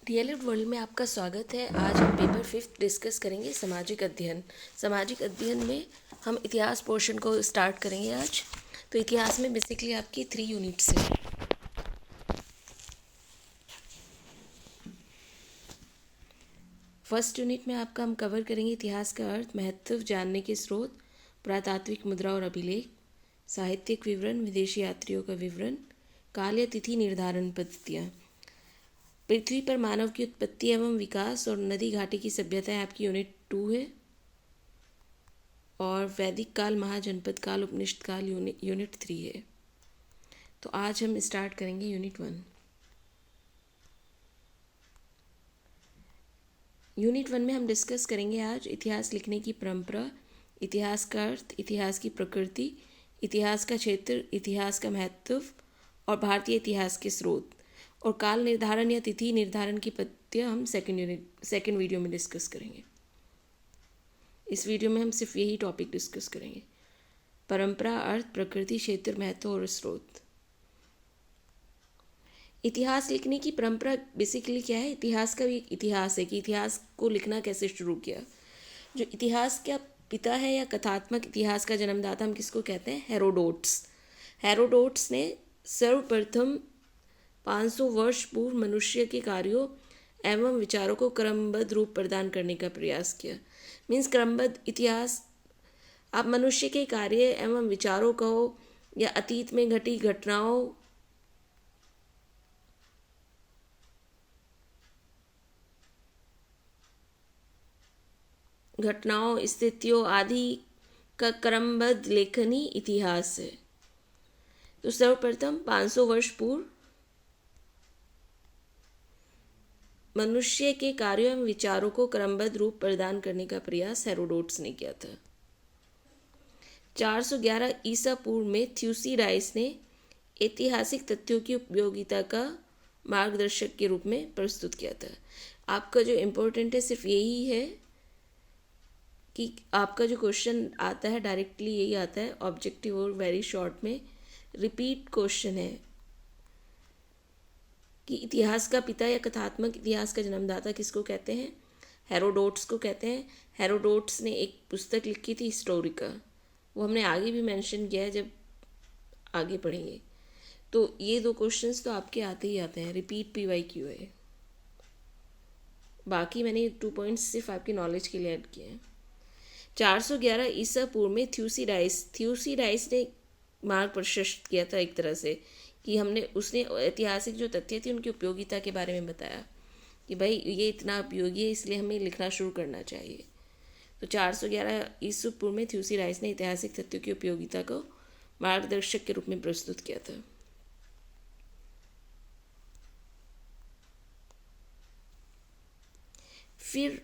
DElEd world में आपका स्वागत है। आज हम पेपर 5 डिस्कस करेंगे सामाजिक अध्ययन। सामाजिक अध्ययन में हम इतिहास पोर्शन को स्टार्ट करेंगे आज। तो इतिहास में बेसिकली आपकी 3 यूनिट्स हैं। फर्स्ट यूनिट में आपका हम कवर करेंगे इतिहास का अर्थ, महत्व, जानने के स्रोत, पुरातात्विक मुद्रा और अभिलेख, साहित्यिक विवरण, विदेशी यात्रियों का विवरण, काल या तिथि निर्धारण पद्धतियाँ, पृथ्वी पर मानव की उत्पत्ति एवं विकास और नदी घाटी की सभ्यताएं आपकी यूनिट 2 है। और वैदिक काल, महाजनपद काल, उपनिषद काल यूनिट 3 है। तो आज हम स्टार्ट करेंगे यूनिट 1। यूनिट 1 में हम डिस्कस करेंगे आज इतिहास लिखने की परंपरा, इतिहास का अर्थ, इतिहास की प्रकृति, इतिहास का क्षेत्र, इतिहास का महत्व और भारतीय इतिहास के स्रोत, और काल निर्धारण या तिथि निर्धारण की पद्धतियाँ हम सेकेंड वीडियो में डिस्कस करेंगे। इस वीडियो में हम सिर्फ यही टॉपिक डिस्कस करेंगे: परंपरा, अर्थ, प्रकृति, क्षेत्र, महत्व और स्रोत। इतिहास लिखने की परंपरा बेसिकली क्या है? इतिहास का भी एक इतिहास है कि इतिहास को लिखना कैसे शुरू किया। जो इतिहास का पिता है या कथात्मक इतिहास का जन्मदाता हम किसको कहते हैं? हेरोडोट्स। हेरोडोट्स ने सर्वप्रथम 500 वर्ष पूर्व मनुष्य के कार्यों एवं विचारों को क्रमबद्ध रूप प्रदान करने का प्रयास किया। मीन्स क्रमबद्ध इतिहास, आप मनुष्य के कार्य एवं विचारों कहो या अतीत में घटी घटनाओं, स्थितियों आदि का क्रमबद्ध लेखन ही इतिहास है। तो सर्वप्रथम 500 वर्ष पूर्व मनुष्य के कार्यों एवं विचारों को क्रमबद्ध रूप प्रदान करने का प्रयास हेरोडोट्स ने किया था। 411 ईसा पूर्व में थ्यूसीडाइड्स ने ऐतिहासिक तथ्यों की उपयोगिता का मार्गदर्शक के रूप में प्रस्तुत किया था। आपका जो इम्पोर्टेंट है सिर्फ यही है कि आपका जो क्वेश्चन आता है डायरेक्टली यही आता है, ऑब्जेक्टिव और वेरी शॉर्ट में रिपीट क्वेश्चन है कि इतिहास का पिता या कथात्मक इतिहास का जन्मदाता किसको कहते हैं? हेरोडोट्स को कहते हैं। हेरोडोट्स ने एक पुस्तक लिखी थी हिस्टोरिका, वो हमने आगे भी मेंशन किया है जब आगे पढ़ेंगे। तो ये दो क्वेश्चंस तो आपके आते ही आते हैं, रिपीट PYQ है। बाकी मैंने 2 पॉइंट्स सिर्फ आपकी नॉलेज के लिए ऐड किए हैं। 411 ईसा पूर्व में थ्यूसीडाइड्स ने मार्ग प्रशस्त किया था एक तरह से, कि उसने ऐतिहासिक जो तथ्य थे उनकी उपयोगिता के बारे में बताया कि भाई ये इतना उपयोगी है इसलिए हमें लिखना शुरू करना चाहिए। तो 411 ईसा पूर्व में थ्यूसीडाइड्स ने ऐतिहासिक तथ्यों की उपयोगिता को मार्गदर्शक के रूप में प्रस्तुत किया था। फिर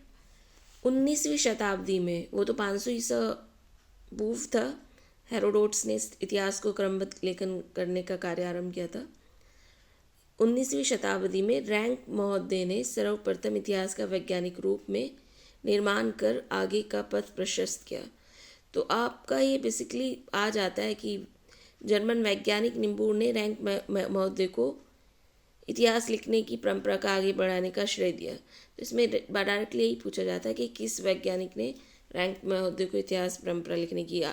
19वीं शताब्दी में, वो तो 500 ईसा पूर्व था, हेरोडोट्स ने इतिहास को क्रमबद्ध लेखन करने का कार्य आरंभ किया था। 19वीं शताब्दी में रैंक महोदय ने सर्वप्रथम इतिहास का वैज्ञानिक रूप में निर्माण कर आगे का पथ प्रशस्त किया। तो आपका ये बेसिकली आ जाता है कि जर्मन वैज्ञानिक निम्बूर ने रैंक महोदय को इतिहास लिखने की परंपरा का आगे बढ़ाने का श्रेय दिया। तो इसमें डायरेक्टली यही पूछा जाता है कि किस वैज्ञानिक ने रैंक महोदय को इतिहास परंपरा लिखने की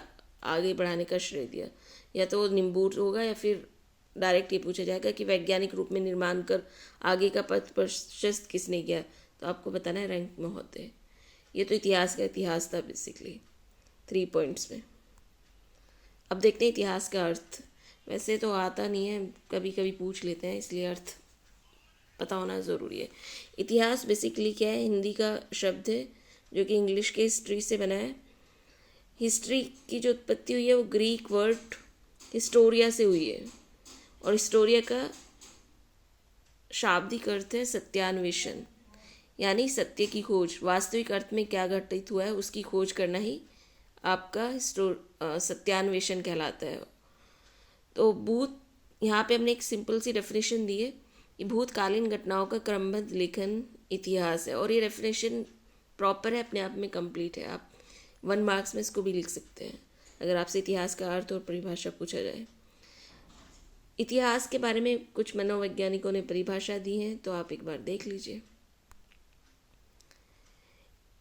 आगे बढ़ाने का श्रेय दिया। या तो निम्बूर होगा या फिर डायरेक्ट ये पूछा जाएगा कि वैज्ञानिक रूप में निर्माण कर आगे का पथ प्रशस्त किसने किया। तो आपको बताना है रैंक महोदय। ये तो इतिहास का इतिहास था बेसिकली 3 पॉइंट्स में। अब देखते हैं इतिहास का अर्थ। वैसे तो आता नहीं है, कभी कभी पूछ लेते हैं, इसलिए अर्थ पता होना ज़रूरी है। इतिहास बेसिकली क्या है? हिंदी का शब्द है जो कि इंग्लिश के हिस्ट्री से बना है। हिस्ट्री की जो उत्पत्ति हुई है वो ग्रीक वर्ड हिस्टोरिया से हुई है, और हिस्टोरिया का शाब्दिक अर्थ है सत्यान्वेषण, यानी सत्य की खोज। वास्तविक अर्थ में क्या घटित हुआ है उसकी खोज करना ही आपका सत्यान्वेषण कहलाता है। तो भूत, यहाँ पे हमने एक सिंपल सी डेफिनेशन दी है कि भूतकालीन घटनाओं का क्रमबद्ध लेखन इतिहास है, और ये डेफिनेशन प्रॉपर है, अपने आप में कंप्लीट है। आप 1 मार्क्स में इसको भी लिख सकते हैं अगर आपसे इतिहास का अर्थ और परिभाषा पूछा जाए। इतिहास के बारे में कुछ मनोवैज्ञानिकों ने परिभाषा दी है, तो आप एक बार देख लीजिए।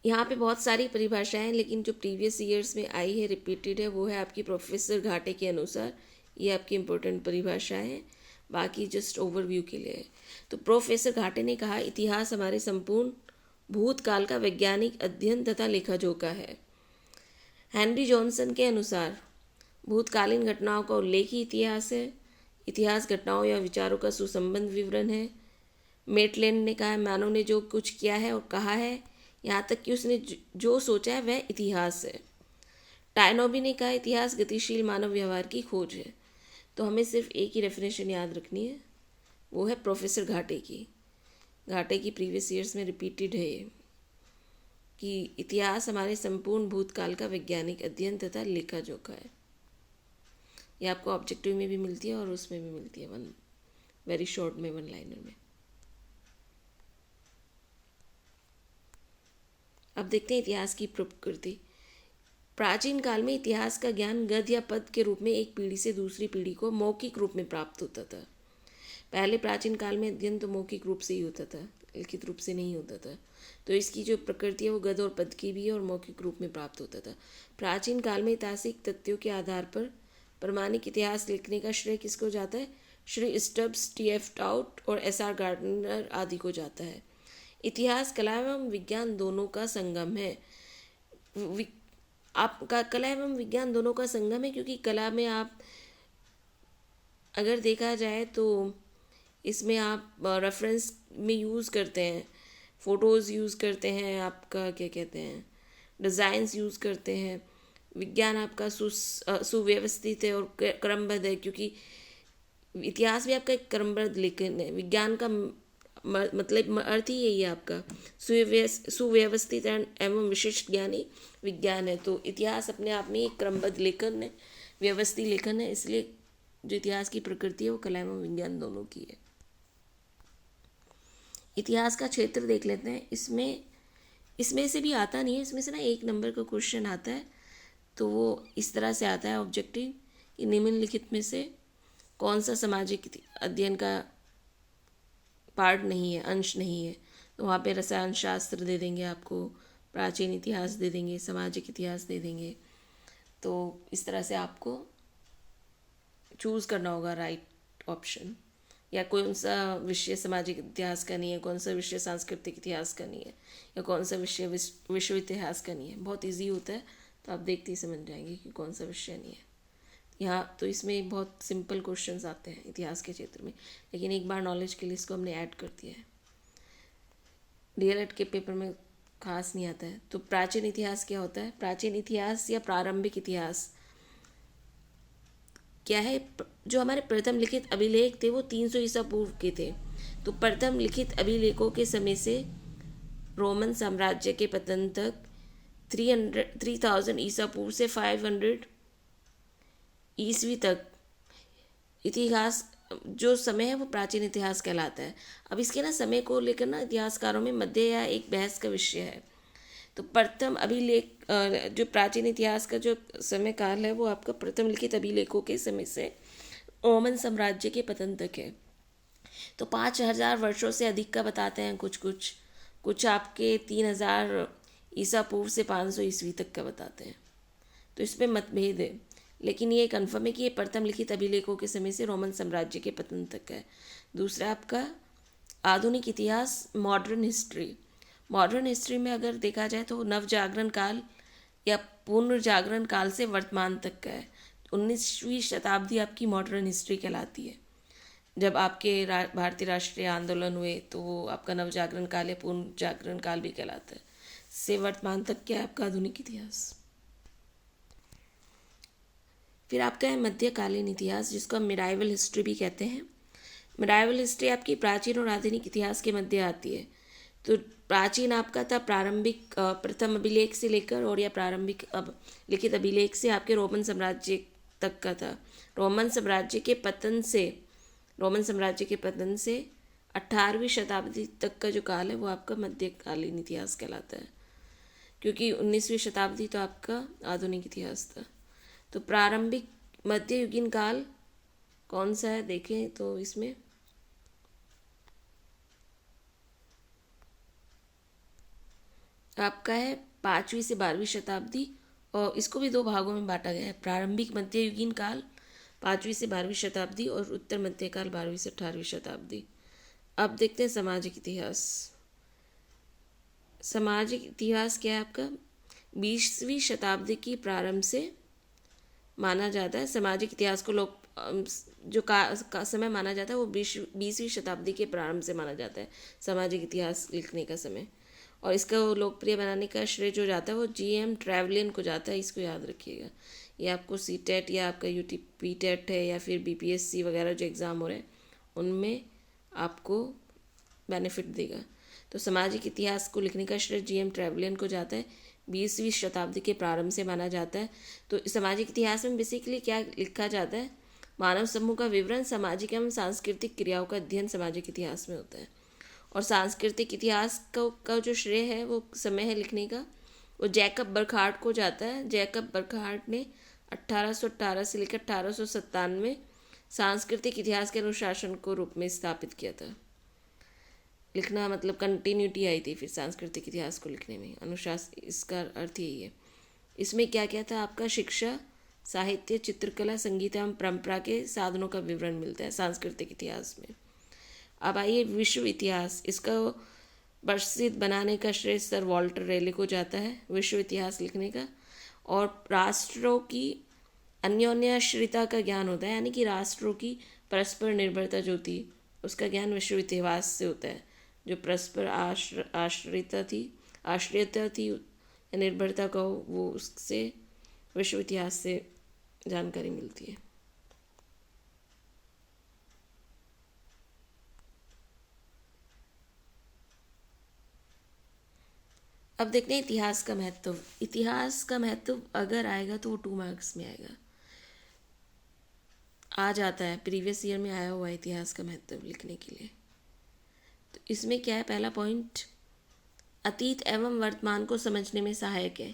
यहाँ पे बहुत सारी परिभाषाएं हैं, लेकिन जो प्रीवियस ईयर्स में आई है, रिपीटेड है, वो है आपकी प्रोफेसर घाटे के अनुसार। ये आपकी इम्पोर्टेंट परिभाषाएं हैं, बाकी जस्ट ओवरव्यू के लिए है। तो प्रोफेसर घाटे ने कहा, इतिहास हमारे संपूर्ण भूतकाल का वैज्ञानिक अध्ययन तथा लेखा जोखा है। हेनरी जॉनसन के अनुसार भूतकालीन घटनाओं का उल्लेखी इतिहास है। इतिहास घटनाओं या विचारों का सुसंबद्ध विवरण है। मेटलैंड ने कहा, मानव ने जो कुछ किया है और कहा है, यहाँ तक कि उसने जो सोचा है वह इतिहास है। टायनोबी ने कहा, इतिहास गतिशील मानव व्यवहार की खोज है। तो हमें सिर्फ एक ही डेफिनेशन याद रखनी है, वो है प्रोफेसर घाटे की। घाटे की प्रीवियस ईयर्स में रिपीटेड है ये, कि इतिहास हमारे संपूर्ण भूतकाल का वैज्ञानिक अध्ययन तथा लेखा जोखा है। ये आपको ऑब्जेक्टिव में भी मिलती है और उसमें भी मिलती है, वन वेरी शॉर्ट में, वन लाइनर में। अब देखते हैं इतिहास की प्रकृति। प्राचीन काल में इतिहास का ज्ञान गद्य या पद के रूप में एक पीढ़ी से दूसरी पीढ़ी को मौखिक रूप में प्राप्त होता था। पहले प्राचीन काल में अध्ययन तो मौखिक रूप से ही होता था, लिखित रूप से नहीं होता था। तो इसकी जो प्रकृति है वो गद्य और पद की भी है और मौखिक रूप में प्राप्त होता था। प्राचीन काल में ऐतिहासिक तथ्यों के आधार पर प्रमाणिक इतिहास लिखने का श्रेय किसको जाता है? श्री स्टब्स, टी.एफ. टाउट और एस.आर. गार्डनर आदि को जाता है। इतिहास कला एवं विज्ञान दोनों का संगम है। आपका कला एवं विज्ञान दोनों का संगम है, क्योंकि कला में आप अगर देखा जाए तो इसमें आप रेफरेंस में यूज़ करते हैं, फ़ोटोज़ यूज़ करते हैं, आपका क्या कहते हैं, डिज़ाइंस यूज़ करते हैं। विज्ञान आपका सुव्यवस्थित है और क्रमबद्ध है, क्योंकि इतिहास भी आपका एक क्रमबद्ध लेखन है। विज्ञान का मतलब अर्थ ही यही है आपका सुव्यवस्थित एवं विशिष्ट ज्ञानी विज्ञान है। तो इतिहास अपने आप में एक क्रमबद्ध लेखन है, व्यवस्थित लेखन है। इसलिए जो इतिहास की प्रकृति है वो कला एवं विज्ञान दोनों की है। इतिहास का क्षेत्र देख लेते हैं। इसमें से भी आता नहीं है, इसमें से ना एक नंबर का क्वेश्चन आता है, तो वो इस तरह से आता है ऑब्जेक्टिव कि निम्नलिखित में से कौन सा सामाजिक अध्ययन का पार्ट नहीं है, अंश नहीं है। तो वहाँ पे रसायन शास्त्र दे देंगे आपको, प्राचीन इतिहास दे देंगे, सामाजिक इतिहास दे देंगे। तो इस तरह से आपको चूज़ करना होगा राइट ऑप्शन, या कौन सा विषय सामाजिक इतिहास का नहीं है, कौन सा विषय सांस्कृतिक इतिहास का नहीं है, या कौन सा विषय विश्व इतिहास का नहीं है। बहुत इजी होता है, तो आप देखते ही समझ जाएंगे कि कौन सा विषय नहीं है। यहाँ तो इसमें बहुत सिंपल क्वेश्चंस आते हैं इतिहास के क्षेत्र में, लेकिन एक बार नॉलेज के लिए इसको हमने ऐड कर दिया है। डीएलएड के पेपर में खास नहीं आता है। तो प्राचीन इतिहास क्या होता है? प्राचीन इतिहास या प्रारंभिक इतिहास क्या है? जो हमारे प्रथम लिखित अभिलेख थे वो 300 ईसा पूर्व के थे। तो प्रथम लिखित अभिलेखों के समय से रोमन साम्राज्य के पतन तक 3000 ईसा पूर्व से 500 ईस्वी तक इतिहास जो समय है वो प्राचीन इतिहास कहलाता है। अब इसके ना समय को लेकर ना इतिहासकारों में मध्य या एक बहस का विषय है। तो प्रथम अभिलेख जो प्राचीन इतिहास का जो समय काल है वो आपका प्रथम लिखित अभिलेखों के समय से रोमन साम्राज्य के पतन तक है। तो 5000 वर्षों से अधिक का बताते हैं कुछ आपके 3000 ईसा पूर्व से 500 ईस्वी तक का बताते हैं। तो इसमें मतभेद है, लेकिन ये कन्फर्म है कि ये प्रथम लिखित अभिलेखों के समय से रोमन साम्राज्य के पतन तक है। दूसरा आपका आधुनिक इतिहास, मॉडर्न हिस्ट्री। मॉडर्न हिस्ट्री में अगर देखा जाए तो नवजागरण काल या पुनर्जागरण काल से वर्तमान तक का है। 19वीं शताब्दी आपकी मॉडर्न हिस्ट्री कहलाती है। जब आपके भारतीय राष्ट्रीय आंदोलन हुए तो वो आपका नवजागरण काल या पुनर्जागरण काल भी कहलाता है। से वर्तमान तक क्या है आपका आधुनिक इतिहास। फिर आपका है मध्यकालीन इतिहास, जिसको हम मिडाइवल हिस्ट्री भी कहते हैं। मिडाइवल हिस्ट्री आपकी प्राचीन और आधुनिक इतिहास के मध्य आती है। तो प्राचीन आपका था प्रारंभिक प्रथम अभिलेख से लेकर और या प्रारंभिक लिखित अभिलेख से आपके रोमन साम्राज्य तक का था। रोमन साम्राज्य के पतन से 18वीं शताब्दी तक का जो काल है वो आपका मध्यकालीन इतिहास कहलाता है, क्योंकि 19वीं शताब्दी तो आपका आधुनिक इतिहास था। तो प्रारंभिक मध्ययुगीन काल कौन सा है देखें तो इसमें आपका है 5वीं से 12वीं शताब्दी, और इसको भी दो भागों में बांटा गया है, प्रारंभिक मध्ययुगीन काल 5वीं से 12वीं शताब्दी और उत्तर मध्यकाल 12वीं से 18वीं शताब्दी। अब देखते हैं सामाजिक इतिहास। सामाजिक इतिहास क्या है आपका? 20वीं शताब्दी की प्रारंभ से माना जाता है। सामाजिक इतिहास को लोग जो का समय माना जाता है वो 20वीं शताब्दी के प्रारंभ से माना जाता है सामाजिक इतिहास लिखने का समय। और इसका लोकप्रिय बनाने का श्रेय जो जाता है वो GM ट्रैवलियन को जाता है, इसको याद रखिएगा। ये आपको CTET या आपका UTP-TET है या फिर BPSC वगैरह जो एग्ज़ाम हो रहे हैं उनमें आपको बेनिफिट देगा। तो सामाजिक इतिहास को लिखने का श्रेय GM ट्रैवलियन को जाता है, 20वीं शताब्दी के प्रारंभ से माना जाता है। तो सामाजिक इतिहास में बेसिकली क्या लिखा जाता है? मानव समूह का विवरण, सामाजिक एवं सांस्कृतिक क्रियाओं का अध्ययन सामाजिक इतिहास में होता है। और सांस्कृतिक इतिहास का जो श्रेय है वो समय है लिखने का वो जैकब बर्कहार्ट को जाता है। जैकब बर्कहार्ट ने 1818 से लेकर 1897 सांस्कृतिक इतिहास के अनुशासन को रूप में स्थापित किया था। लिखना मतलब कंटिन्यूटी आई थी फिर सांस्कृतिक इतिहास को लिखने में, अनुशासन इसका अर्थ यही है। इसमें क्या क्या था आपका? शिक्षा, साहित्य, चित्रकला, संगीत एवं परंपरा के साधनों का विवरण मिलता है सांस्कृतिक इतिहास में। अब आइए विश्व इतिहास। इसका प्रसिद्ध बनाने का श्रेय सर वॉल्टर रेले को जाता है विश्व इतिहास लिखने का। और राष्ट्रों की अन्योन्याश्रिता का ज्ञान होता है, यानी कि राष्ट्रों की परस्पर निर्भरता जो थी उसका ज्ञान विश्व इतिहास से होता है। जो परस्पर आश्रयता थी या निर्भरता का वो उससे विश्व इतिहास से जानकारी मिलती है। अब देखते हैं इतिहास का महत्व। इतिहास का महत्व अगर आएगा तो वो 2 मार्क्स में आएगा, आ जाता है, प्रीवियस ईयर में आया हुआ है इतिहास का महत्व लिखने के लिए। तो इसमें क्या है? पहला पॉइंट, अतीत एवं वर्तमान को समझने में सहायक है,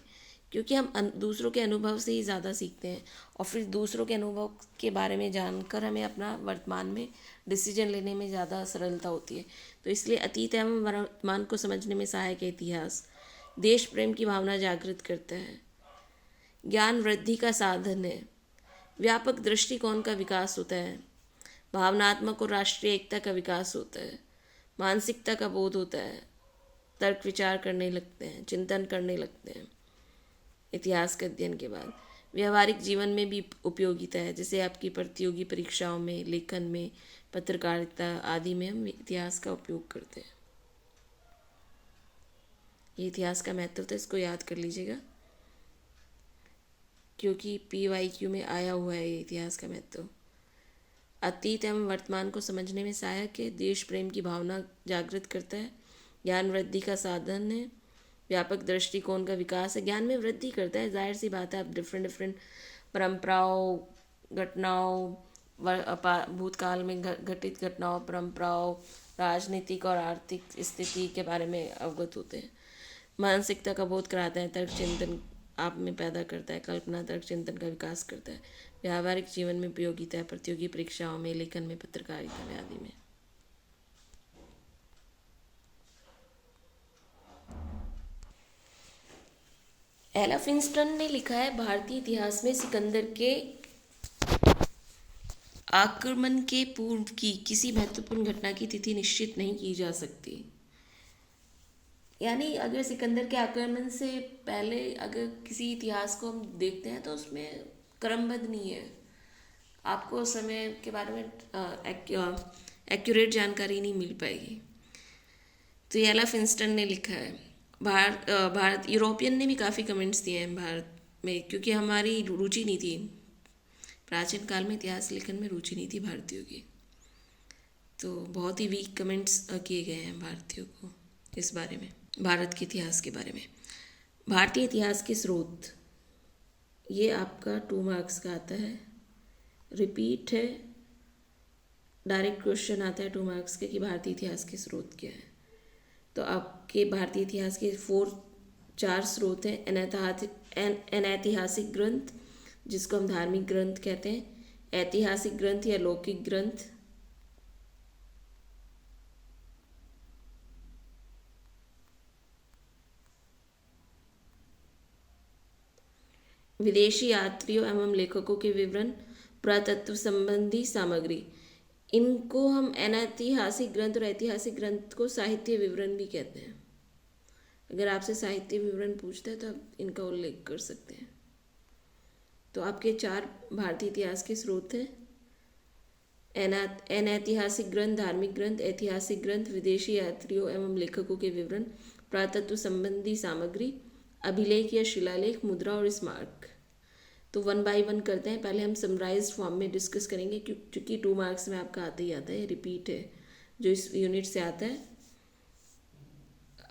क्योंकि हम दूसरों के अनुभव से ही ज़्यादा सीखते हैं और फिर दूसरों के अनुभव के बारे में जानकर हमें अपना वर्तमान में डिसीजन लेने में ज़्यादा सरलता होती है। तो इसलिए अतीत एवं वर्तमान को समझने में सहायक है इतिहास। देश प्रेम की भावना जागृत करता है, ज्ञान वृद्धि का साधन है, व्यापक दृष्टिकोण का विकास होता है, भावनात्मक और राष्ट्रीय एकता का विकास होता है, मानसिकता का बोध होता है, तर्क विचार करने लगते हैं, चिंतन करने लगते हैं इतिहास के अध्ययन के बाद। व्यवहारिक जीवन में भी उपयोगिता है, जैसे आपकी प्रतियोगी परीक्षाओं में, लेखन में, पत्रकारिता आदि में हम इतिहास का उपयोग करते हैं। ये इतिहास का महत्व था, इसको याद कर लीजिएगा क्योंकि PYQ में आया हुआ है ये इतिहास का महत्व। अतीत एवं वर्तमान को समझने में सहायक है, देश प्रेम की भावना जागृत करता है, ज्ञान वृद्धि का साधन है, व्यापक दृष्टिकोण का विकास है, ज्ञान में वृद्धि करता है। जाहिर सी बात है, आप डिफरेंट परंपराओं, घटनाओं, भूतकाल में घटित घटनाओं, परंपराओं, राजनीतिक और आर्थिक स्थिति के बारे में अवगत होते हैं। मानसिकता का बोध कराता है, तर्क चिंतन आप में पैदा करता है, कल्पना तर्क चिंतन का विकास करता है, व्यावहारिक जीवन में उपयोगिता है, प्रतियोगी परीक्षाओं में, लेखन में, पत्रकारिता में आदि में। एला फिंस्टन ने लिखा है, भारतीय इतिहास में सिकंदर के आक्रमण के पूर्व की किसी महत्वपूर्ण घटना की तिथि निश्चित नहीं की जा सकती। यानी अगर सिकंदर के आक्रमण से पहले अगर किसी इतिहास को हम देखते हैं तो उसमें क्रमबद्ध नहीं है, आपको समय के बारे में एक्यूरेट जानकारी नहीं मिल पाएगी। तो एला फिंस्टन ने लिखा है। भारत यूरोपियन ने भी काफ़ी कमेंट्स दिए हैं भारत में, क्योंकि हमारी रुचि नहीं थी, प्राचीन काल में इतिहास लेखन में रुचि नहीं थी भारतीयों की, तो बहुत ही वीक कमेंट्स किए गए हैं भारतीयों को इस बारे में, भारत के इतिहास के बारे में। भारतीय इतिहास के स्रोत, ये आपका 2 मार्क्स का आता है, रिपीट है, डायरेक्ट क्वेश्चन आता है 2 मार्क्स के कि भारतीय इतिहास के स्रोत क्या है। तो आपके भारतीय इतिहास के 4 स्रोत हैं। अनैतिहासिक ग्रंथ, जिसको हम धार्मिक ग्रंथ कहते हैं, ऐतिहासिक ग्रंथ या लौकिक ग्रंथ, विदेशी यात्रियों एवं लेखकों के विवरण, पुरातत्व संबंधी सामग्री। इनको हम अनैतिहासिक ग्रंथ और ऐतिहासिक ग्रंथ को साहित्य विवरण भी कहते हैं। अगर आपसे साहित्य विवरण पूछता है तो आप इनका उल्लेख कर सकते हैं। तो आपके 4 भारतीय इतिहास के स्रोत हैं: अनैतिहासिक ग्रंथ, धार्मिक ग्रंथ, ऐतिहासिक ग्रंथ, विदेशी यात्रियों एवं लेखकों के विवरण, पुरातत्व संबंधी सामग्री, अभिलेख या शिलालेख, मुद्रा और स्मारक। तो 1 बाय 1 करते हैं। पहले हम समराइज्ड फॉर्म में डिस्कस करेंगे क्योंकि 2 मार्क्स में आपका आता ही आता है, रिपीट है जो इस यूनिट से आता है,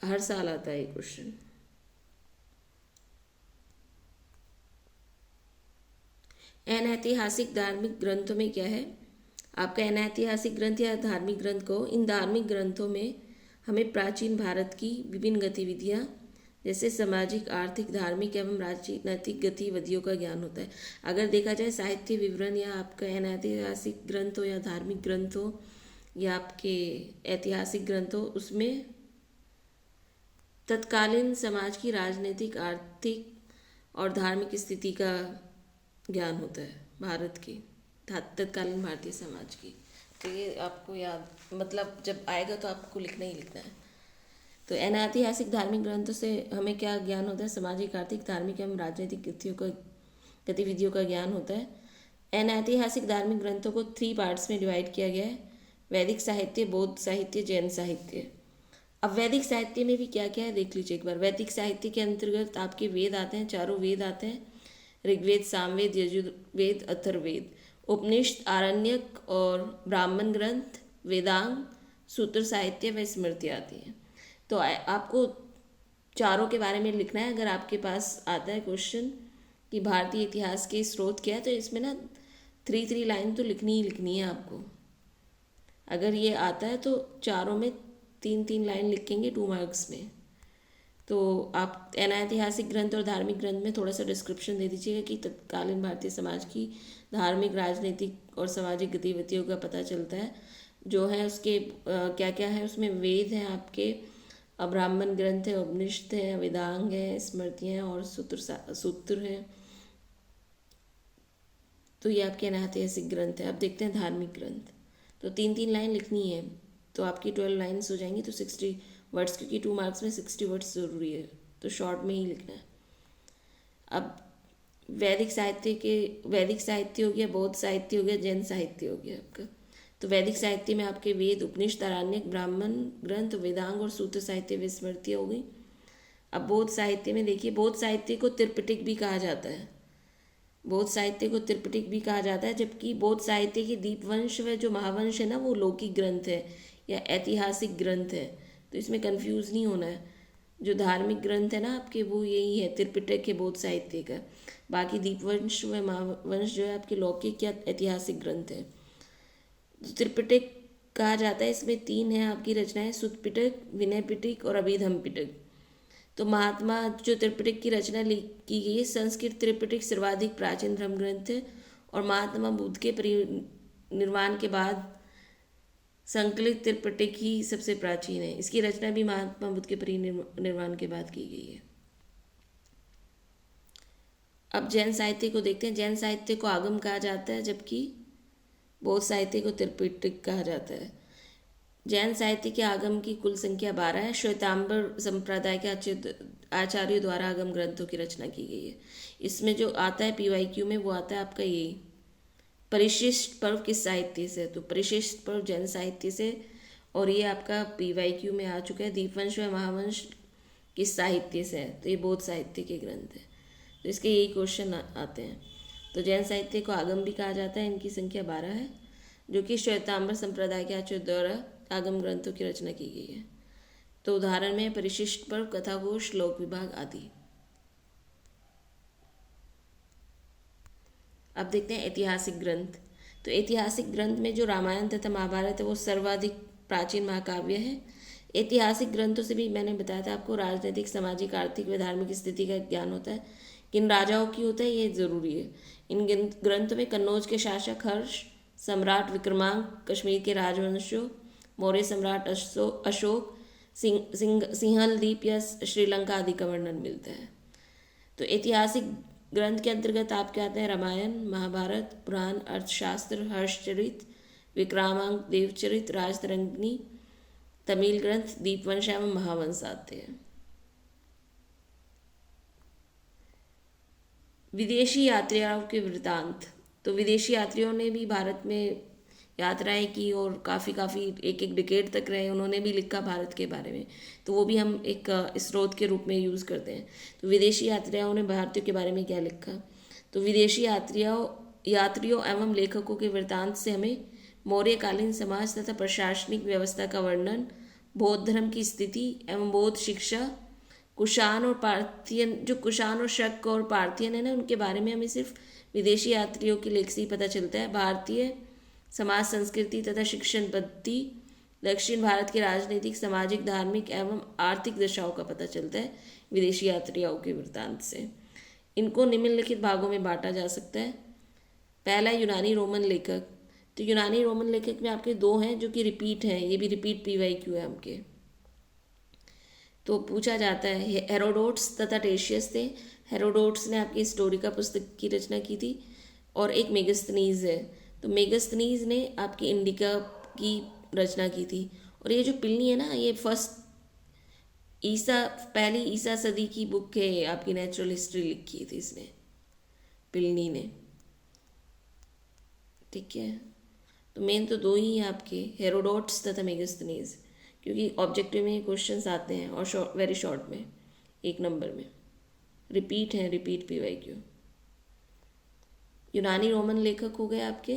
हर साल आता है ये क्वेश्चन। अनैतिहासिक धार्मिक ग्रंथों में क्या है? आपका अनैतिहासिक ग्रंथ या धार्मिक ग्रंथ को, इन धार्मिक ग्रंथों में हमें प्राचीन भारत की विभिन्न गतिविधियाँ जैसे सामाजिक, आर्थिक, धार्मिक एवं राजनीतिक गतिविधियों का ज्ञान होता है। अगर देखा जाए साहित्य विवरण या आपका अनैतिहासिक ग्रंथ हो या धार्मिक ग्रंथ हो या आपके ऐतिहासिक ग्रंथ हो, उसमें तत्कालीन समाज की राजनीतिक, आर्थिक और धार्मिक स्थिति का ज्ञान होता है भारत की, तत्कालीन भारतीय समाज की। तो ये आपको याद, मतलब जब आएगा तो आपको लिखना ही लिखना है। तो अनैतिहासिक धार्मिक ग्रंथों से हमें क्या ज्ञान होता है? सामाजिक, आर्थिक, धार्मिक एवं राजनीतिक गतिविधियों का ज्ञान होता है। अनैतिहासिक धार्मिक ग्रंथों को 3 पार्ट्स में डिवाइड किया गया है: वैदिक साहित्य, बौद्ध साहित्य, जैन साहित्य। अब वैदिक साहित्य में भी क्या क्या है देख लीजिए एक बार। वैदिक साहित्य के अंतर्गत आपके वेद आते हैं, 4 वेद आते हैं: ऋग्वेद, सामवेद, यजुर्वेद, अथर्ववेद। उपनिषद, आरण्यक और ब्राह्मण ग्रंथ, वेदांग, सूत्र साहित्य व स्मृति आती हैं। तो आपको चारों के बारे में लिखना है। अगर आपके पास आता है क्वेश्चन कि भारतीय इतिहास के स्रोत क्या है, तो इसमें ना 3 लाइन तो लिखनी ही लिखनी है आपको। अगर ये आता है तो चारों में 3 लाइन लिखेंगे 2 मार्क्स में। तो आप अनैतिहासिक ग्रंथ और धार्मिक ग्रंथ में थोड़ा सा डिस्क्रिप्शन दे दीजिएगा कि तत्कालीन भारतीय समाज की धार्मिक, राजनीतिक और सामाजिक गतिविधियों का पता चलता है जो है। उसके क्या क्या है उसमें? वेद हैं आपके, ब्राह्मण ग्रंथ है, उपनिषद है, वेदांग है, स्मृतियाँ हैं और सूत्र हैं। तो ये आपके अनैतिहासिक ग्रंथ है। अब देखते हैं धार्मिक ग्रंथ। तो 3 लाइन लिखनी है, तो आपकी 12 लाइन्स हो जाएंगी, तो 60 वर्ड्स, क्योंकि 2 मार्क्स में 60 वर्ड्स ज़रूरी है, तो शॉर्ट में ही लिखना है। अब वैदिक साहित्य हो गया, बौद्ध साहित्य हो गया, जैन साहित्य हो गया आपका। तो वैदिक साहित्य में आपके वेद, उपनिषद, आरण्यक, ब्राह्मण ग्रंथ, वेदांग और सूत्र साहित्य व स्मृति हो गई। अब बौद्ध साहित्य में देखिए, बौद्ध साहित्य को त्रिपिटक भी कहा जाता है। बौद्ध साहित्य को त्रिपिटक भी कहा जाता है, जबकि बौद्ध साहित्य के दीपवंश व जो महावंश है ना, वो लौकिक ग्रंथ है या ऐतिहासिक ग्रंथ है। तो इसमें कंफ्यूज नहीं होना है। जो धार्मिक ग्रंथ है ना आपके, वो यही है, त्रिपिटक है बौद्ध साहित्य का। बाकी दीपवंश व महावंश जो है आपके लौकिक या ऐतिहासिक ग्रंथ है। त्रिपिटक कहा जाता है, इसमें 3 है आपकी रचनाएं: सुत्त पिटक, विनय पिटक और अभिधम्म पिटक। तो महात्मा जो त्रिपिटक की रचना की गई है, संस्कृत त्रिपिटक सर्वाधिक प्राचीन धर्म ग्रंथ है और महात्मा बुद्ध के परिनिर्वाण के बाद संकलित त्रिपिटक ही सबसे प्राचीन है। इसकी रचना भी महात्मा बुद्ध के परिनिर्वाण के बाद की गई है। अब जैन साहित्य को देखते हैं। जैन साहित्य को आगम कहा जाता है, जबकि बौद्ध साहित्य को त्रिपिटक कहा जाता है। जैन साहित्य के आगम की कुल संख्या 12 है। श्वेतांबर संप्रदाय के आचार्यों द्वारा आगम ग्रंथों की रचना की गई है। इसमें जो आता है PYQ में, वो आता है आपका यही, परिशिष्ट पर्व किस साहित्य से? तो परिशिष्ट पर्व जैन साहित्य से। और ये आपका PYQ में आ चुका है, दीपवंश व महावंश किस साहित्य से है? तो ये बौद्ध साहित्य के ग्रंथ है। तो इसके यही क्वेश्चन आते हैं। तो जैन साहित्य को आगम भी कहा जाता है। इनकी संख्या 12 है, जो कि श्वेतांबर संप्रदाय के आचार्यों द्वारा आगम ग्रंथों की रचना की गई है। तो उदाहरण में परिशिष्ट पर्व, कथाघोष, लोक विभाग आदि। अब देखते हैं ऐतिहासिक ग्रंथ। तो ऐतिहासिक ग्रंथ में जो रामायण तथा महाभारत है, वो सर्वाधिक प्राचीन महाकाव्य है। ऐतिहासिक ग्रंथों से भी मैंने बताया था आपको, राजनीतिक, सामाजिक, आर्थिक व धार्मिक स्थिति का ज्ञान होता है। किन राजाओं की होता है ये ज़रूरी है। इन ग्रंथों में कन्नौज के शासक हर्ष, सम्राट विक्रमांक, कश्मीर के राजवंशों, मौर्य सम्राट अशोक, सिंहल द्वीप या श्रीलंका आदि का वर्णन मिलता है। तो ऐतिहासिक ग्रंथ के अंतर्गत आपके आते हैं रामायण, महाभारत, पुराण, अर्थशास्त्र, हर्षचरित, विक्रामांक, देवचरित, राजतरंगिणी, तमिल ग्रंथ, दीपवंश एवं महावंश आते हैं। विदेशी यात्रियों के वृतांत। तो विदेशी यात्रियों ने भी भारत में यात्राएं की और काफ़ी एक एक डिकेड तक रहे, उन्होंने भी लिखा भारत के बारे में, तो वो भी हम एक स्रोत के रूप में यूज़ करते हैं। तो विदेशी यात्रियों ने भारतीयों के बारे में क्या लिखा। तो विदेशी यात्रियों एवं लेखकों के वृतांत से हमें मौर्यकालीन समाज तथा प्रशासनिक व्यवस्था का वर्णन, बौद्ध धर्म की स्थिति एवं बौद्ध शिक्षा, कुषाण और पार्थियन, जो कुषाण और शक और पार्थियन है ना, उनके बारे में हमें सिर्फ विदेशी यात्रियों के लेख से ही पता चलता है। भारतीय समाज, संस्कृति तथा शिक्षण पद्धति, दक्षिण भारत की राजनीतिक, सामाजिक, धार्मिक एवं आर्थिक दशाओं का पता चलता है विदेशी यात्रियों के वृत्तांत से। इनको निम्नलिखित भागों में बांटा जा सकता है। पहला, यूनानी रोमन लेखक। तो यूनानी रोमन लेखक में आपके दो हैं जो कि रिपीट हैं, ये भी रिपीट PYQ है आपके। तो पूछा जाता है, हेरोडोट्स तथा टेशियस थे। हेरोडोट्स ने आपकी हिस्टोरिका पुस्तक की रचना की थी। और एक मेगस्थनीज है, तो मेगस्थनीज ने आपकी इंडिका की रचना की थी। और ये जो प्लिनी है ना, ये पहली ईसा सदी की बुक है, आपकी नेचुरल हिस्ट्री लिखी थी इसने, प्लिनी ने। ठीक है, तो मेन तो दो ही हैं आपके, हेरोडोट्स तथा मेगस्थनीज, क्योंकि ऑब्जेक्टिव में क्वेश्चंस आते हैं और वेरी शॉर्ट में, 1 नंबर में रिपीट है, रिपीट PYQ। यूनानी रोमन लेखक हो गए आपके।